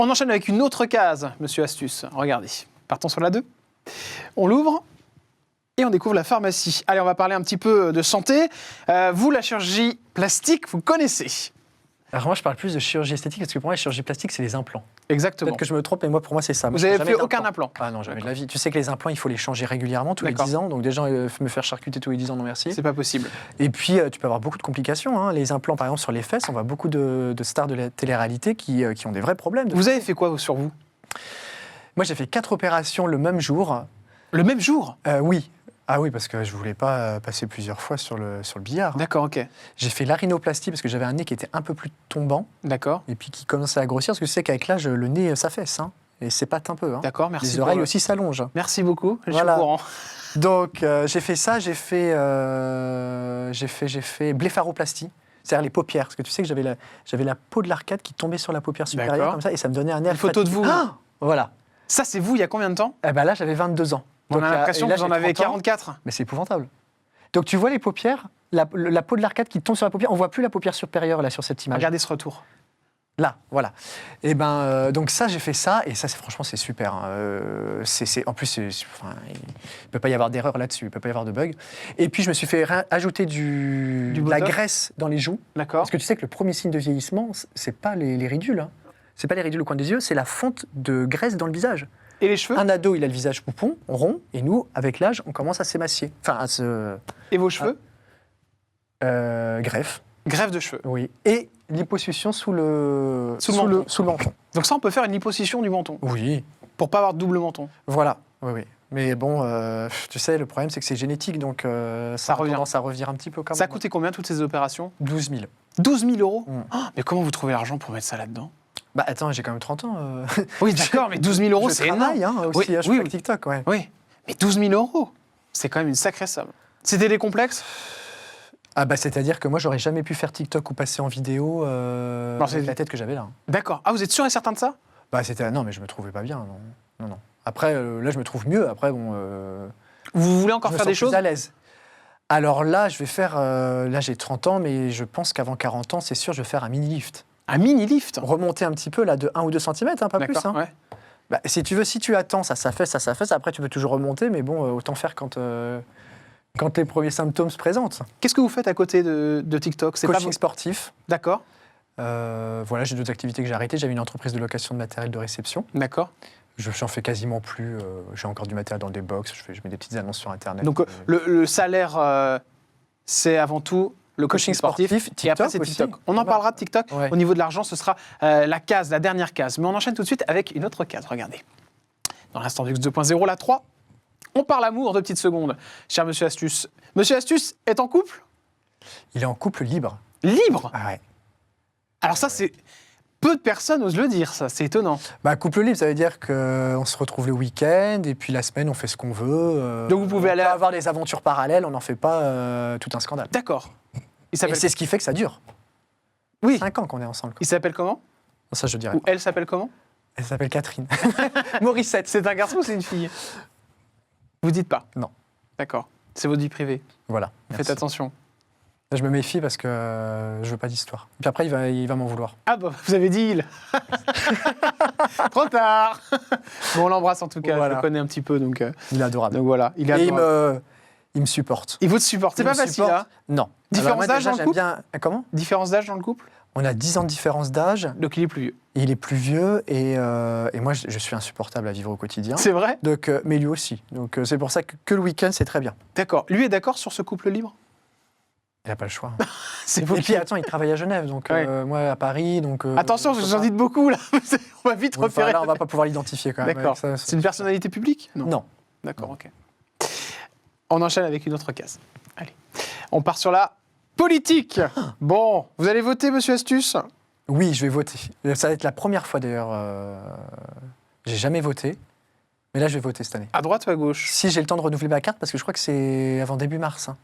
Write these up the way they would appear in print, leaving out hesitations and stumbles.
On enchaîne avec une autre case, monsieur Astuce. Regardez, partons sur la 2. On l'ouvre et on découvre la pharmacie. Allez, on va parler un petit peu de santé. Vous, la chirurgie plastique, vous connaissez? Alors moi, je parle plus de chirurgie esthétique parce que pour moi, la chirurgie plastique, c'est les implants. Exactement. Peut-être que je me trompe, mais moi, pour moi, c'est ça. Vous n'avez fait aucun implant? Ah non, jamais de la vie. Tu sais que les implants, il faut les changer régulièrement, tous les 10 ans. Donc déjà, me faire charcuter tous les 10 ans, non merci. C'est pas possible. Et puis, tu peux avoir beaucoup de complications. Hein. Les implants, par exemple, sur les fesses, on voit beaucoup de stars de la télé-réalité qui ont des vrais problèmes. Vous avez fait quoi sur vous? Moi, j'ai fait 4 opérations le même jour. Le même jour? Oui. Ah oui, parce que je voulais pas passer plusieurs fois sur le billard. D'accord, ok. J'ai fait l'arinoplastie parce que j'avais un nez qui était un peu plus tombant. D'accord. Et puis qui commençait à grossir, parce que tu sais qu'avec l'âge, le nez s'affaisse. Hein, et s'épate un peu. Hein. D'accord, merci. Les oreilles aussi s'allongent. Merci beaucoup, je voilà. suis au courant. Donc, j'ai fait ça, j'ai fait blépharoplastie. C'est-à-dire les paupières. Parce que tu sais que j'avais la peau de l'arcade qui tombait sur la paupière supérieure, comme ça, et ça me donnait un air... Une photo de vous. Ah voilà. Ça, c'est vous, il y a combien de temps? Eh ben là, j'avais 22 ans. On a l'impression que vous en avez 44. Mais c'est épouvantable. Donc tu vois les paupières, la peau de l'arcade qui tombe sur la paupière, on voit plus la paupière supérieure là sur cette image. Regardez ce retour. Là, voilà. Et donc ça, j'ai fait ça, et ça, franchement, c'est super. Hein. En plus, il ne peut pas y avoir d'erreur là-dessus, il ne peut pas y avoir de bug. Et puis, je me suis fait ajouter de la graisse dans les joues. D'accord. Parce que tu sais que le premier signe de vieillissement, c'est pas les ridules. Hein. C'est pas les ridules au coin des yeux, c'est la fonte de graisse dans le visage. Et les cheveux? Un ado, il a le visage poupon, rond, et nous, avec l'âge, on commence à s'émacier. Enfin, à se... Et vos cheveux? Greffe. Greffe de cheveux. Oui. Et liposuction sous le menton. Donc ça, on peut faire une liposuction du menton? Oui. Pour pas avoir de double menton? Voilà, oui. Mais bon, tu sais, le problème, c'est que c'est génétique, donc ça revient. Ça revient un petit peu quand même. Ça a coûté combien, toutes ces opérations? 12 000. 12 000 euros? Oh, mais comment vous trouvez l'argent pour mettre ça là-dedans? Bah attends, j'ai quand même 30 ans. Oui, d'accord, mais 12 000 euros, c'est énorme. Hein, aussi, oui, je fais TikTok, ouais. Oui, mais 12 000 euros, c'est quand même une sacrée somme. C'était des complexes? Ah bah c'est-à-dire que moi, j'aurais jamais pu faire TikTok ou passer en vidéo avec la tête que j'avais là. D'accord. Ah, vous êtes sûr et certain de ça? Bah non, mais je me trouvais pas bien, non. Après, là, je me trouve mieux. Après, bon... Vous voulez encore faire des choses? Je suis plus à l'aise. Alors là, je vais faire... là, j'ai 30 ans, mais je pense qu'avant 40 ans, c'est sûr, je vais faire un mini-lift. Un mini-lift? Remonter un petit peu, là, de 1 ou 2 cm, hein, pas plus. Hein. Ouais. Bah, si tu attends, ça s'affaisse. Après, tu peux toujours remonter, mais bon, autant faire quand les premiers symptômes se présentent. Qu'est-ce que vous faites à côté de TikTok? Coaching sportif. D'accord. Voilà, j'ai d'autres activités que j'ai arrêtées. J'avais une entreprise de location de matériel de réception. D'accord. J'en fais quasiment plus. J'ai encore du matériel dans des box. Je mets des petites annonces sur Internet. Donc, le salaire, c'est avant tout le coaching sportif. TikTok, et après, c'est TikTok. On en parlera de TikTok. Ouais. Au niveau de l'argent, ce sera la dernière case. Mais on enchaîne tout de suite avec une autre case. Regardez. Dans l'instant du X 2.0, la 3. On parle amour, 2 petites secondes. Cher monsieur Astuce. Monsieur Astuce est en couple? Il est en couple libre. Libre? Ah ouais. Alors ça, c'est... Peu de personnes osent le dire, ça. C'est étonnant. Bah, couple libre, ça veut dire qu'on se retrouve le week-end, et puis la semaine, on fait ce qu'on veut. Donc vous pouvez aller avoir des aventures parallèles, on n'en fait pas tout un scandale. D'accord. Et c'est ce qui fait que ça dure. Oui. 5 ans qu'on est ensemble. Il s'appelle comment? Ça, je dirais. Ou elle s'appelle comment? Elle s'appelle Catherine. Morissette. C'est un garçon ou c'est une fille? Vous dites pas? Non. D'accord. C'est votre vie privée. Voilà. Faites attention. Je me méfie parce que je veux pas d'histoire. Puis après, il va m'en vouloir. Ah bah, vous avez dit il. Trop tard. Bon, on l'embrasse en tout cas, voilà. je le connais un petit peu. Donc, il est adorable. Donc voilà, il est adorable. Il me supporte. Il vous supporte. C'est pas facile, hein? Non. Différence d'âge dans le couple? Comment? Différence d'âge dans le couple? On a 10 ans de différence d'âge. Donc il est plus vieux. Il est plus vieux et moi, je suis insupportable à vivre au quotidien. C'est vrai? Donc, mais lui aussi. Donc c'est pour ça que le week-end, c'est très bien. D'accord. Lui est d'accord sur ce couple libre? Il n'a pas le choix. C'est vous. Et puis attends, il travaille à Genève, donc moi à Paris. Donc, attention, j'en dis beaucoup là. On va vite repérer. Là, on va pas pouvoir l'identifier quand même. D'accord. C'est une personnalité publique? Non. D'accord, ok. On enchaîne avec une autre case. Allez. On part sur la politique. Bon, vous allez voter, monsieur Astuce? Oui, je vais voter. Ça va être la première fois d'ailleurs. J'ai jamais voté. Mais là, je vais voter cette année. À droite ou à gauche? Si j'ai le temps de renouveler ma carte, parce que je crois que c'est avant début mars. Hein.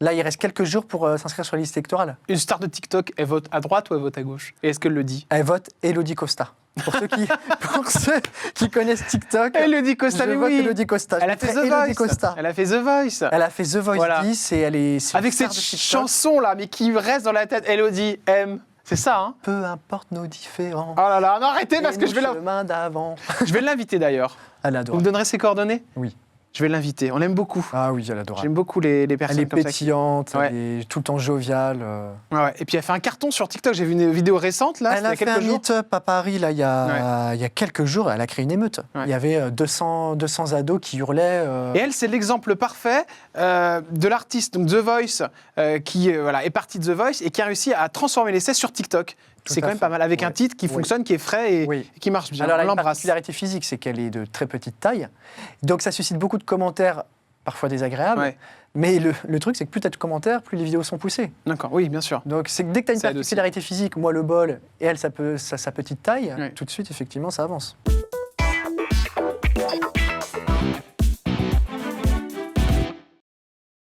Là, il reste quelques jours pour s'inscrire sur la liste électorale. Une star de TikTok, elle vote à droite ou elle vote à gauche? Et est-ce qu'elle le dit? Elle vote Elodie Costa. Pour ceux qui connaissent TikTok, Elodie Costa, je vote Elodie Costa. Elle a fait The Voice. Elle a fait The Voice. Elle a fait The Voice 10 et elle est... Avec cette chanson-là, mais qui reste dans la tête. Elodie aime C'est ça, hein. Peu importe nos différends. Oh là là, non, arrêtez parce que je vais chemin d'avant. je vais l'inviter d'ailleurs. Elle Vous adore. me donnerez ses coordonnées? Oui. Je vais l'inviter. On l'aime beaucoup. Ah oui, elle adore. J'aime beaucoup les personnes Elle est comme ça. pétillante, Ouais. elle est tout le temps joviale. Ouais. Et puis elle fait un carton sur TikTok. J'ai vu une vidéo récente là, Elle a c'était il y fait a un quelques jours. meet-up à Paris là, il y a quelques jours. Elle a créé une émeute. Ouais. Il y avait 200 ados qui hurlaient. Et elle, c'est l'exemple parfait de l'artiste, donc The Voice, qui voilà, est partie de The Voice et qui a réussi à transformer l'essai sur TikTok. C'est à quand même fait. pas mal, avec un Ouais. titre qui Oui. fonctionne, qui est frais et Oui. qui marche bien. Alors, On elle a une l'embrasse. particularité physique, c'est qu'elle est de très petite taille. Donc, ça suscite beaucoup de commentaires, parfois désagréables. Ouais. Mais le truc, c'est que plus tu as de commentaires, plus les vidéos sont poussées. D'accord, oui, bien sûr. Donc, c'est que dès que tu as une Ça aide aussi. particularité physique, moi le bol, et elle, sa petite taille, Ouais. tout de suite, effectivement, ça avance.